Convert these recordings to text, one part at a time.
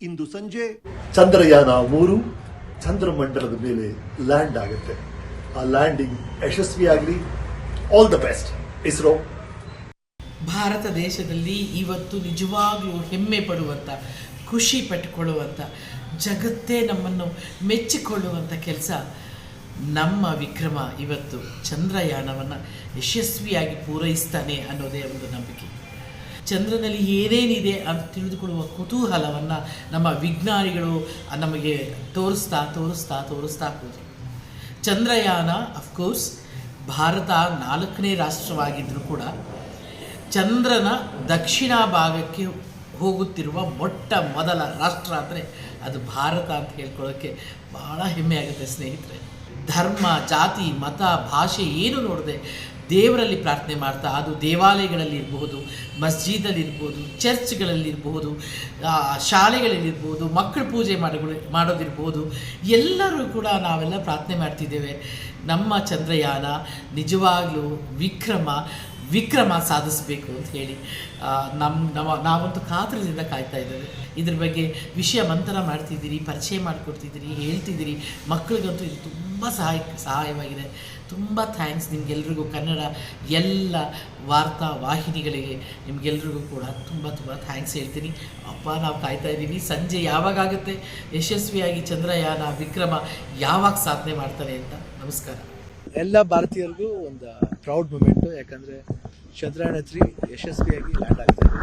ಇಂದು ಸಂಜೆ ಚಂದ್ರಯಾನ 3 ಚಂದ್ರಮಂಡಲದ ಮೇಲೆ ಲ್ಯಾಂಡ್ ಆಗುತ್ತೆ. ಆ ಲ್ಯಾಂಡಿಂಗ್ ಯಶಸ್ವಿಯಾಗಲಿ. All the best ISRO. Bharata ದೇಶದಲ್ಲಿ ಇವತ್ತು ನಿಜವಾಗ್ಲೂ ಹೆಮ್ಮೆ ಪಡುವಂಥ, ಖುಷಿ ಪಟ್ಟುಕೊಳ್ಳುವಂಥ, ಜಗತ್ತೇ ನಮ್ಮನ್ನು ಮೆಚ್ಚಿಕೊಳ್ಳುವಂಥ ಕೆಲಸ ನಮ್ಮ ವಿಕ್ರಮ ಇವತ್ತು ಚಂದ್ರಯಾನವನ್ನು ಯಶಸ್ವಿಯಾಗಿ ಪೂರೈಸ್ತಾನೆ ಅನ್ನೋದೇ ಒಂದು ನಂಬಿಕೆ. ಚಂದ್ರನಲ್ಲಿ ಏನೇನಿದೆ ಅಂತ ತಿಳಿದುಕೊಳ್ಳುವ ಕುತೂಹಲವನ್ನು ನಮ್ಮ ವಿಜ್ಞಾನಿಗಳು ನಮಗೆ ತೋರಿಸ್ತಾ ಹೋದರು. ಚಂದ್ರಯಾನ ಅಫ್ಕೋರ್ಸ್ ಭಾರತ 4ನೇ ರಾಷ್ಟ್ರವಾಗಿದ್ದರೂ ಕೂಡ ಚಂದ್ರನ ದಕ್ಷಿಣ ಭಾಗಕ್ಕೆ ಹೋಗುತ್ತಿರುವ ಮೊಟ್ಟ ಮೊದಲ ರಾಷ್ಟ್ರ ಅಂದರೆ ಅದು ಭಾರತ ಅಂತ ಹೇಳ್ಕೊಳ್ಳೋಕ್ಕೆ ಭಾಳ ಹೆಮ್ಮೆ ಆಗುತ್ತೆ ಸ್ನೇಹಿತರೆ. ಧರ್ಮ, ಜಾತಿ, ಮತ, ಭಾಷೆ ಏನು ನೋಡದೆ ದೇವರಲ್ಲಿ ಪ್ರಾರ್ಥನೆ ಮಾಡ್ತಾ, ಅದು ದೇವಾಲಯಗಳಲ್ಲಿರ್ಬೋದು, ಮಸ್ಜಿದಲ್ಲಿರ್ಬೋದು, ಚರ್ಚ್ಗಳಲ್ಲಿರ್ಬೋದು, ಶಾಲೆಗಳಲ್ಲಿರ್ಬೋದು, ಮಕ್ಕಳು ಪೂಜೆ ಮಾಡೋದಿರ್ಬೋದು, ಎಲ್ಲರೂ ಕೂಡ ನಾವೆಲ್ಲ ಪ್ರಾರ್ಥನೆ ಮಾಡ್ತಿದ್ದೇವೆ ನಮ್ಮ ಚಂದ್ರಯಾನ ನಿಜವಾಗ್ಲೂ ವಿಕ್ರಮ ಸಾಧಿಸಬೇಕು ಅಂತ ಹೇಳಿ ನಾವಂತೂ ಕಾತರದಿಂದ ಕಾಯ್ತಾ ಇದ್ದೇವೆ. ಇದ್ರ ಬಗ್ಗೆ ವಿಷಯ ಮಂಥನ ಮಾಡ್ತಿದ್ದೀರಿ, ಪರಿಚಯ ಮಾಡಿಕೊಡ್ತಿದ್ದೀರಿ, ಹೇಳ್ತಿದ್ದೀರಿ. ಮಕ್ಕಳಿಗಂತೂ ಇದು ತುಂಬ ಸಹಾಯವಾಗಿದೆ. ತುಂಬ ಥ್ಯಾಂಕ್ಸ್ ನಿಮಗೆಲ್ರಿಗೂ. ಕನ್ನಡ ಎಲ್ಲ ವಾರ್ತಾ ವಾಹಿನಿಗಳಿಗೆ ನಿಮಗೆಲ್ರಿಗೂ ಕೂಡ ತುಂಬ ಥ್ಯಾಂಕ್ಸ್ ಹೇಳ್ತೀನಿ. ಅಪ್ಪ, ನಾವು ಕಾಯ್ತಾ ಇದ್ದೀವಿ ಸಂಜೆ ಯಾವಾಗುತ್ತೆ ಯಶಸ್ವಿಯಾಗಿ ಚಂದ್ರಯಾನ ವಿಕ್ರಮ ಯಾವಾಗ ಸಾಧನೆ ಮಾಡ್ತಾರೆ ಅಂತ. ನಮಸ್ಕಾರ. ಎಲ್ಲ ಭಾರತೀಯರಿಗೂ ಒಂದು ಪ್ರೌಡ್ ಮೂಮೆಂಟು, ಯಾಕಂದರೆ ಚಂದ್ರಯಾನ 3 ಯಶಸ್ವಿಯಾಗಿ ಲ್ಯಾಂಡ್ ಆಗ್ತಾಯಿದೆ.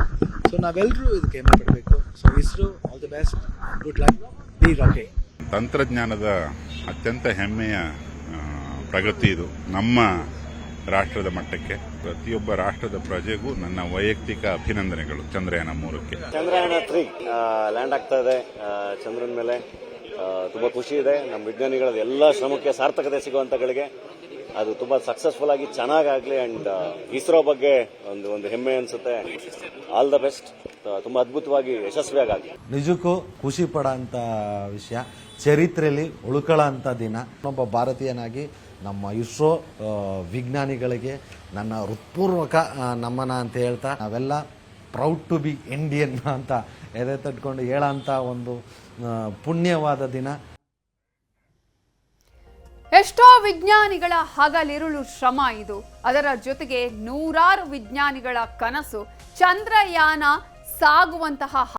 ಸೊ ನಾವೆಲ್ಲರೂ ಇದಕ್ಕೆ ಹೆಮ್ಮೆ ಪಡಬೇಕು. So ISRO, all the best, good luck, be rocky. ತಂತ್ರಜ್ಞಾನದ ಅತ್ಯಂತ ಹೆಮ್ಮೆಯ ಪ್ರಗತಿ ಇದು ನಮ್ಮ ರಾಷ್ಟ್ರದ ಮಟ್ಟಕ್ಕೆ. ಪ್ರತಿಯೊಬ್ಬ ರಾಷ್ಟ್ರದ ಪ್ರಜೆಗೂ ನನ್ನ ವೈಯಕ್ತಿಕ ಅಭಿನಂದನೆಗಳು ಚಂದ್ರಯಾನ 3ಕ್ಕೆ. ಚಂದ್ರಯಾನ 3 ಲ್ಯಾಂಡ್ ಆಗ್ತಾ ಇದೆ ಚಂದ್ರನ ಮೇಲೆ. ತುಂಬ ಖುಷಿ ಇದೆ. ನಮ್ಮ ವಿಜ್ಞಾನಿಗಳ ಎಲ್ಲ ಶ್ರಮಕ್ಕೆ ಸಾರ್ಥಕತೆ ಸಿಗುವಂತಗಳಿಗೆ ಅದು ತುಂಬ ಸಕ್ಸಸ್ಫುಲ್ ಆಗಿ ಚೆನ್ನಾಗಾಗಲಿ. ಅಂಡ್ ಇಸ್ರೋ ಬಗ್ಗೆ ಒಂದು ಹೆಮ್ಮೆ ಅನ್ಸುತ್ತೆ. All the best. ತುಂಬ ಅದ್ಭುತವಾಗಿ ಯಶಸ್ವಿಯಾಗಲಿ. ನಿಜಕ್ಕೂ ಖುಷಿ ಪಡೋಂಥ ವಿಷಯ, ಚರಿತ್ರೆಯಲ್ಲಿ ಉಳ್ಕೊಳ್ಳೋಂಥ ದಿನ. ಒಬ್ಬ ಭಾರತೀಯನಾಗಿ ನಮ್ಮ ಇಸ್ರೋ ವಿಜ್ಞಾನಿಗಳಿಗೆ ನನ್ನ ಹೃತ್ಪೂರ್ವಕ ನಮನ ಅಂತ ಹೇಳ್ತಾ, ನಾವೆಲ್ಲ ಪ್ರೌಡ್ ಟು ಬಿ ಇಂಡಿಯನ್ ಅಂತ ಎದೆ ತಟ್ಕೊಂಡು ಹೇಳೋಂಥ ಒಂದು ಪುಣ್ಯವಾದ ದಿನ. ಎಷ್ಟೋ ವಿಜ್ಞಾನಿಗಳ ಹಗಲಿರುಳು ಶ್ರಮ ಇದು. ಅದರ ಜೊತೆಗೆ ನೂರಾರು ವಿಜ್ಞಾನಿಗಳ ಕನಸು ಚಂದ್ರಯಾನ ಸಾಗುವಂತಹ